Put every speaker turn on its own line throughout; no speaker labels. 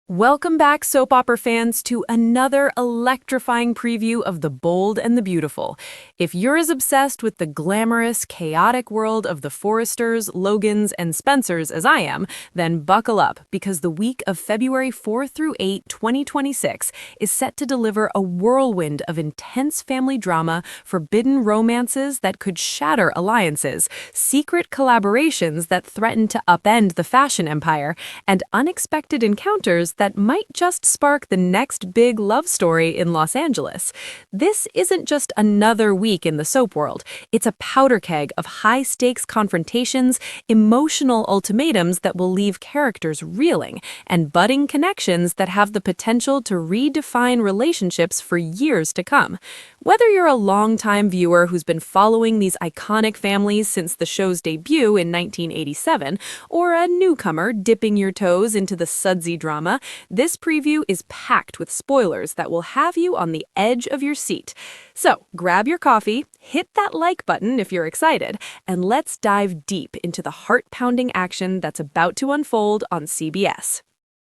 Welcome back, soap opera fans, to another electrifying preview of The Bold and the Beautiful. If you're as obsessed with the glamorous, chaotic world of the Forresters, Logans, and Spencers as I am, then buckle up, because the week of February 4 through 8, 2026 is set to deliver a whirlwind of intense family drama, forbidden romances that could shatter alliances, secret collaborations that threaten to upend the fashion empire, and unexpected encounters that might just spark the next big love story in Los Angeles. This isn't just another week in the soap world. It's a powder keg of high-stakes confrontations, emotional ultimatums that will leave characters reeling, and budding connections that have the potential to redefine relationships for years to come. Whether you're a longtime viewer who's been following these iconic families since the show's debut in 1987, or a newcomer dipping your toes into the sudsy drama, this preview is packed with spoilers that will have you on the edge of your seat. So grab your coffee, hit that like button if you're excited, and let's dive deep into the heart-pounding action that's about to unfold on CBS.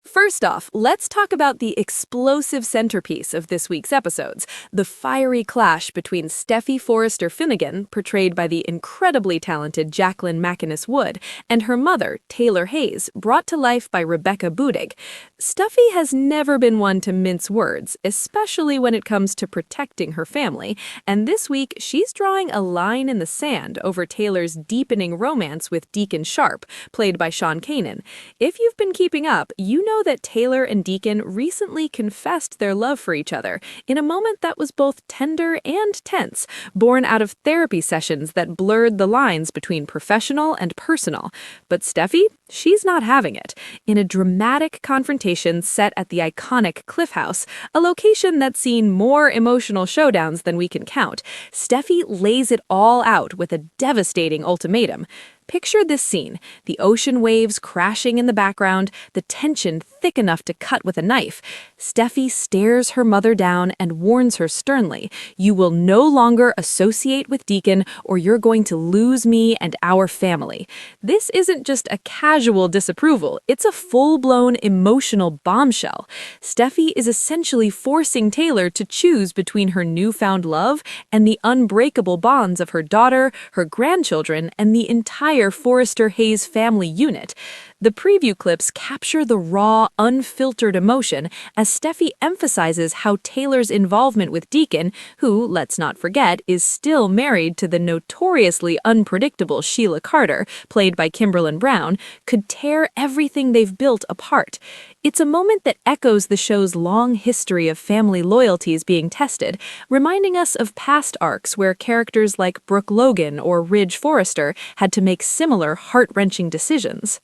First off, let's talk about the explosive centerpiece of this week's episodes, the fiery clash between Steffi Forrester Finnegan, portrayed by the incredibly talented Jacqueline MacInnes Wood, and her mother, Taylor Hayes, brought to life by Rebecca Budig. Steffi has never been one to mince words, especially when it comes to protecting her family, and this week she's drawing a line in the sand over Taylor's deepening romance with Deacon Sharp, played by Sean Kanan. If you've been keeping up, you know that Taylor and Deacon recently confessed their love for each other in a moment that was both tender and tense, born out of therapy sessions that blurred the lines between professional and personal. But Steffi, she's not having it. In a dramatic confrontation set at the iconic Cliff House, a location that's seen more emotional showdowns than we can count, Steffi lays it all out with a devastating ultimatum. Picture this scene, the ocean waves crashing in the background, the tension thick enough to cut with a knife. Steffi stares her mother down and warns her sternly, "You will no longer associate with Deacon, or you're going to lose me and our family." This isn't just a casual disapproval, it's a full-blown emotional bombshell. Steffi is essentially forcing Taylor to choose between her newfound love and the unbreakable bonds of her daughter, her grandchildren, and the entire Forrester Hayes family unit. The preview clips capture the raw, unfiltered emotion as Steffi emphasizes how Taylor's involvement with Deacon, who, let's not forget, is still married to the notoriously unpredictable Sheila Carter, played by Kimberlin Brown, could tear everything they've built apart. It's a moment that echoes the show's long history of family loyalties being tested, reminding us of past arcs where characters like Brooke Logan or Ridge Forrester had to make similar heart-wrenching decisions.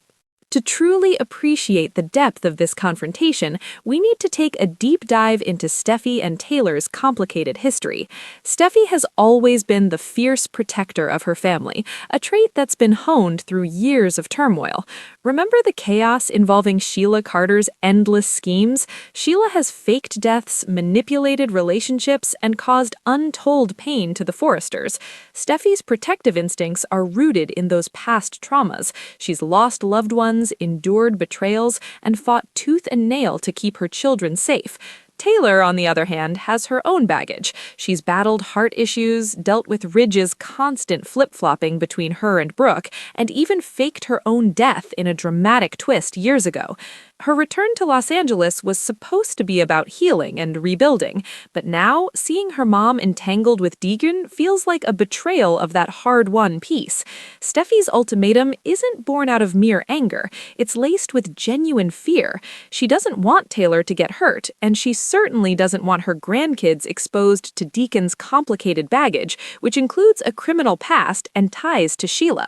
To truly appreciate the depth of this confrontation, we need to take a deep dive into Steffi and Taylor's complicated history. Steffi has always been the fierce protector of her family, a trait that's been honed through years of turmoil. Remember the chaos involving Sheila Carter's endless schemes? Sheila has faked deaths, manipulated relationships, and caused untold pain to the Forresters. Steffi's protective instincts are rooted in those past traumas. She's lost loved ones, endured betrayals, and fought tooth and nail to keep her children safe. Taylor, on the other hand, has her own baggage. She's battled heart issues, dealt with Ridge's constant flip-flopping between her and Brooke, and even faked her own death in a dramatic twist years ago. Her return to Los Angeles was supposed to be about healing and rebuilding, but now, seeing her mom entangled with Deacon feels like a betrayal of that hard-won peace. Steffi's ultimatum isn't born out of mere anger. It's laced with genuine fear. She doesn't want Taylor to get hurt, and she certainly doesn't want her grandkids exposed to Deacon's complicated baggage, which includes a criminal past and ties to Sheila.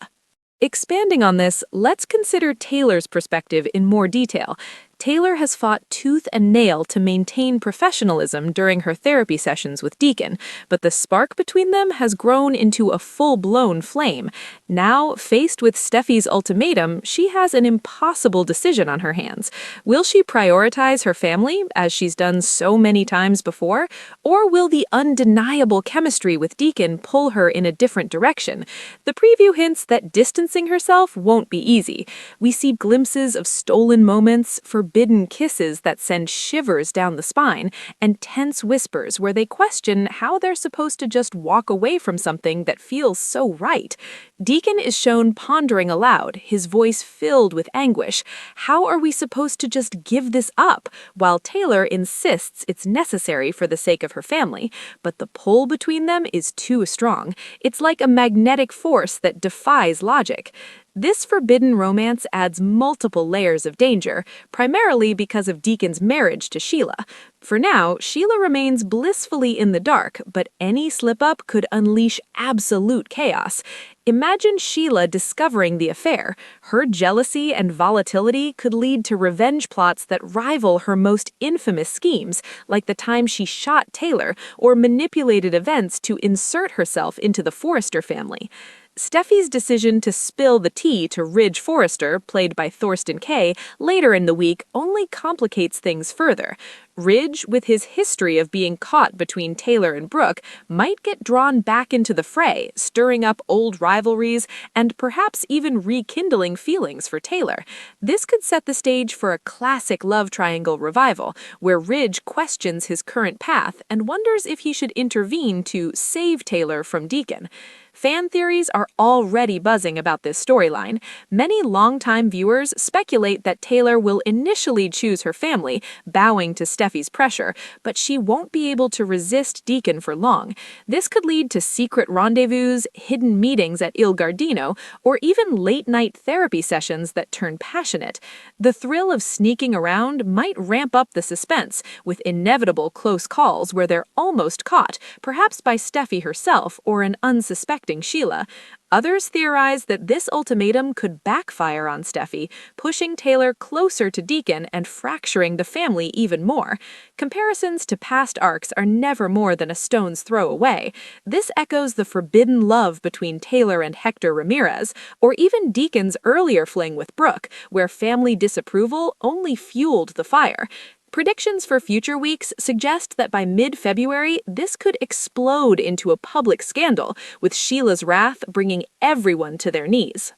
Expanding on this, let's consider Taylor's perspective in more detail. Taylor has fought tooth and nail to maintain professionalism during her therapy sessions with Deacon, but the spark between them has grown into a full-blown flame. Now, faced with Steffi's ultimatum, she has an impossible decision on her hands. Will she prioritize her family, as she's done so many times before, or will the undeniable chemistry with Deacon pull her in a different direction? The preview hints that distancing herself won't be easy. We see glimpses of stolen moments, forbidden forbidden kisses that send shivers down the spine, and tense whispers where they question how they're supposed to just walk away from something that feels so right. Deacon is shown pondering aloud, his voice filled with anguish. How are we supposed to just give this up? While Taylor insists it's necessary for the sake of her family, but the pull between them is too strong. It's like a magnetic force that defies logic. This forbidden romance adds multiple layers of danger, primarily because of Deacon's marriage to Sheila. For now, Sheila remains blissfully in the dark, but any slip-up could unleash absolute chaos. Imagine Sheila discovering the affair. Her jealousy and volatility could lead to revenge plots that rival her most infamous schemes, like the time she shot Taylor or manipulated events to insert herself into the Forrester family. Steffi's decision to spill the tea to Ridge Forrester, played by Thorsten Kaye, later in the week only complicates things further. Ridge, with his history of being caught between Taylor and Brooke, might get drawn back into the fray, stirring up old rivalries and perhaps even rekindling feelings for Taylor. This could set the stage for a classic love triangle revival, where Ridge questions his current path and wonders if he should intervene to save Taylor from Deacon. Fan theories are already buzzing about this storyline. Many longtime viewers speculate that Taylor will initially choose her family, bowing to Steffi's pressure, but she won't be able to resist Deacon for long. This could lead to secret rendezvous, hidden meetings at Il Gardino, or even late-night therapy sessions that turn passionate. The thrill of sneaking around might ramp up the suspense, with inevitable close calls where they're almost caught, perhaps by Steffi herself or an unsuspecting Sheila. Others theorize that this ultimatum could backfire on Steffi, pushing Taylor closer to Deacon and fracturing the family even more. Comparisons to past arcs are never more than a stone's throw away. This echoes the forbidden love between Taylor and Hector Ramirez, or even Deacon's earlier fling with Brooke, where family disapproval only fueled the fire. Predictions for future weeks suggest that by mid-February, this could explode into a public scandal, with Sheila's wrath bringing everyone to their knees.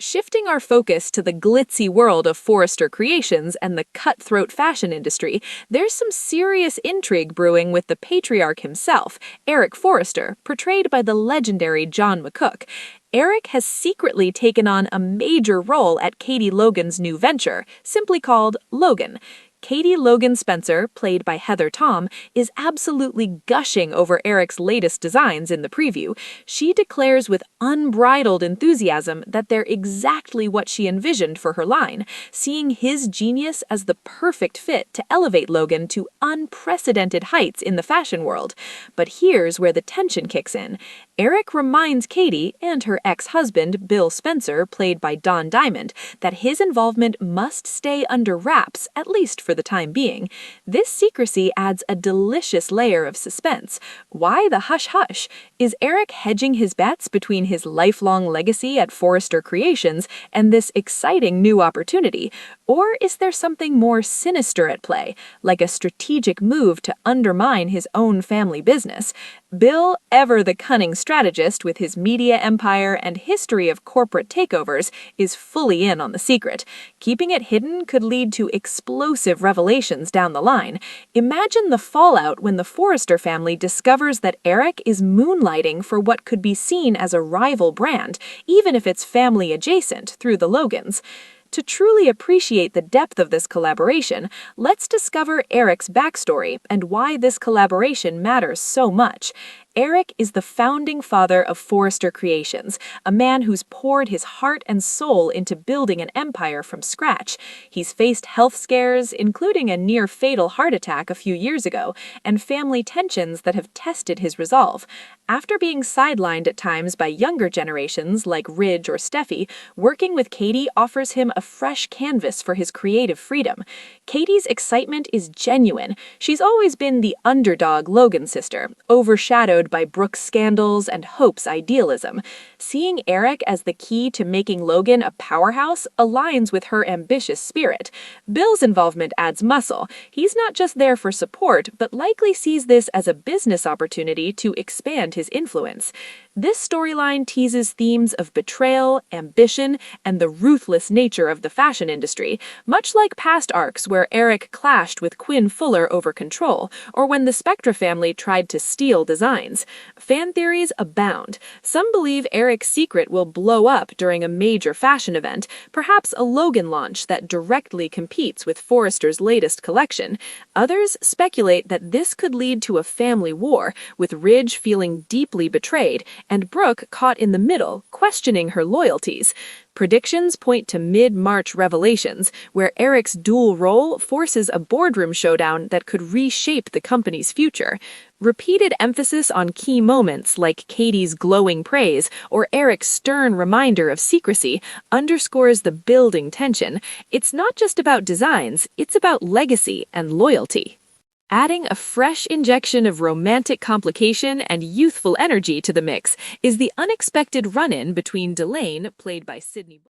Shifting our focus to the glitzy world of Forrester creations and the cutthroat fashion industry, there's some serious intrigue brewing with the patriarch himself, Eric Forrester, portrayed by the legendary John McCook. Eric has secretly taken on a major role at Katie Logan's new venture, simply called Logan. Katie Logan Spencer, played by Heather Tom, is absolutely gushing over Eric's latest designs in the preview. She declares with unbridled enthusiasm that they're exactly what she envisioned for her line, seeing his genius as the perfect fit to elevate Logan to unprecedented heights in the fashion world. But here's where the tension kicks in. Eric reminds Katie and her ex-husband, Bill Spencer, played by Don Diamond, that his involvement must stay under wraps, at least for the time being. This secrecy adds a delicious layer of suspense. Why the hush-hush? Is Eric hedging his bets between his lifelong legacy at Forrester Creations and this exciting new opportunity? Or is there something more sinister at play, like a strategic move to undermine his own family business? Bill, ever the cunning strategist with his media empire and history of corporate takeovers, is fully in on the secret. Keeping it hidden could lead to explosive revelations down the line. Imagine the fallout when the Forrester family discovers that Eric is moonlighting for what could be seen as a rival brand, even if it's family adjacent, through the Logans. To truly appreciate the depth of this collaboration, let's discover Eric's backstory and why this collaboration matters so much. Eric is the founding father of Forrester Creations, a man who's poured his heart and soul into building an empire from scratch. He's faced health scares, including a near-fatal heart attack a few years ago, and family tensions that have tested his resolve. After being sidelined at times by younger generations like Ridge or Steffi, working with Katie offers him a fresh canvas for his creative freedom. Katie's excitement is genuine. She's always been the underdog Logan sister, overshadowed by Brooke's scandals and Hope's idealism. Seeing Eric as the key to making Logan a powerhouse aligns with her ambitious spirit. Bill's involvement adds muscle. He's not just there for support, but likely sees this as a business opportunity to expand his influence. This storyline teases themes of betrayal, ambition, and the ruthless nature of the fashion industry, much like past arcs where Eric clashed with Quinn Fuller over control, or when the Spectra family tried to steal designs. Fan theories abound. Some believe Eric's secret will blow up during a major fashion event, perhaps a Logan launch that directly competes with Forresters' latest collection. Others speculate that this could lead to a family war, with Ridge feeling deeply betrayed and Brooke caught in the middle, questioning her loyalties. Predictions point to mid-March revelations, where Eric's dual role forces a boardroom showdown that could reshape the company's future. Repeated emphasis on key moments like Katie's glowing praise or Eric's stern reminder of secrecy underscores the building tension. It's not just about designs, it's about legacy and loyalty. Adding a fresh injection of romantic complication and youthful energy to the mix is the unexpected run-in between Delane, played by Sydney